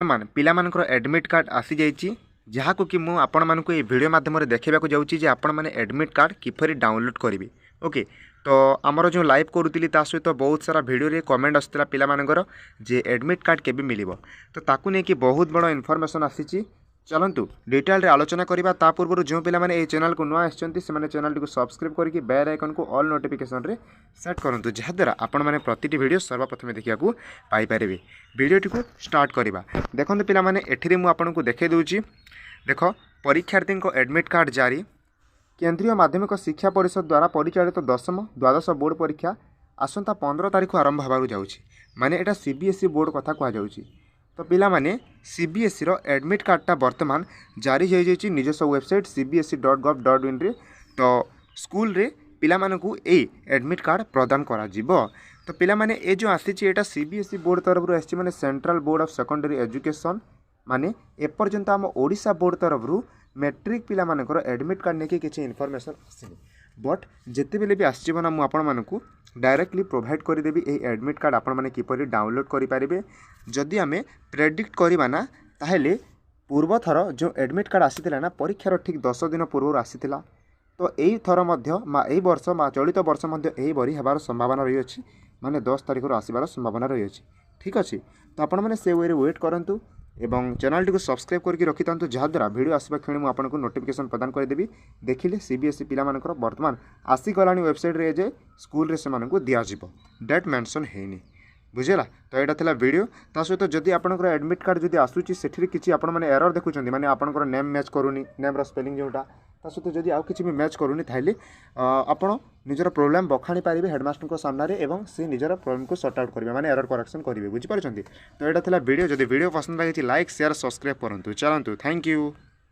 मान पिलामानकर admit card आसी जाइए जहाँ को कि मुझे आपण मानक ये वीडियो माध्यम देखा जाऊँगी आपण मैंने एडमिट कार्ड किपरि डाउनलोड करेंगे। ओके तो आमर जो लाइव करूली सहित बहुत सारा वीडियो कमेंट आसाला पिलामानकर जे एडमिट कार्ड केबे मिलिबो तो ताकू नहीं कि बहुत बड़ इनफॉरमेशन आसी। चलतु डिटेल रे आलोचना करबा ता पूर्व जो पिला माने ए चैनल को नुआ आछंती से माने चैनल को सब्सक्राइब करके बेल आइकन को ऑल नोटिफिकेशन रे सेट करंतु जहा द्वारा आपण माने प्रतिटी वीडियो सर्वप्रथम देखिया को पाई परिबे। वीडियोटी को स्टार्ट करबा। देखंतु पिला माने एठिरे मु आपण को देखे दोउची। देखो परीक्षार्थी को एडमिट कार्ड जारी केंद्रीय माध्यमिक शिक्षा परिषद द्वारा परिचालित 10वीं द्वादश बोर्ड परीक्षा आसंता 15 तारिख आरंभ होबारु जाउची। माने एटा सीबीएसई बोर्ड कथा कहा जाउची। तो पिला माने सीबीएसई रो एडमिट कार्डटा वर्तमान जारी हो जाइए निजस्व वेबसाइट cbse.gov.in रे। तो स्कूल रे पिला मानकू ए एडमिट कार्ड प्रदान करा जिवो। तो पिला माने ए जो आसीची एटा सीबीएसई बोर्ड तरफ आसी माने central board of secondary education माने एपर्यंत आम ओडिशा बोर्ड तरफ मैट्रिक पिला मानकर एडमिट कार्ड नेकी किछि इनफॉरमेशन आसीनी। बट जिते बेले भी आसजिव ना मुझे आपको डायरेक्टली प्रोवाइड करदेवी ये एडमिट कार्ड आपण मैंने किपरि डाउनलोड करेंगे। जदि आम प्रेडिक्ट करवा ना ताहले पूर्व थर जो एडमिट कार्ड आसीथिला ना परीक्षार ठीक 10 दिन पूर्व आसीथिला। तो यही थर यही वर्ष चलित वर्ष यही बरी होबार संभावना रही अछि माने 10 तारिख आसबार संभावना रही अछि। ठीक अच्छे तो आपण मैंने से वे वेट करंतु एवं चैनल टी को सब्सक्राइब करके रखि था जहाद्वारा वीडियो आसवा क्षण मुझे आपको नोटिफिकेशन प्रदान करदेवी। देखिले सीबीएसई पिला मानकर वर्तमान आसीगलानी वेबसाइट रे जे स्कूल रे से मानकू दियाजिवो डेट मेंशन हेनी बुझेला। तो यहाँ था वीडियो ता सहित जदि आपंकर एडमिट कार्ड जदि आसूची से किसी आपण मैंने एरर देखुं माने आपंकर नेम मैच करूनी नेम स्पेलिंग जोटा ता सहित जदि आउ किसी भी मैच करूनी ताहले आपण निजर प्रोब्लेम बखाणी पारे हेडमास्टर को सामने एवं से निजर प्रोब्लेम को सॉर्ट आउट करेंगे माने एरर करेक्शन करेंगे। बुझीपार तो यहाँ था वीडियो जदि वीडियो पसंद लगी लाइक शेयर सब्सक्राइब करूँ। चलतु थैंक यू।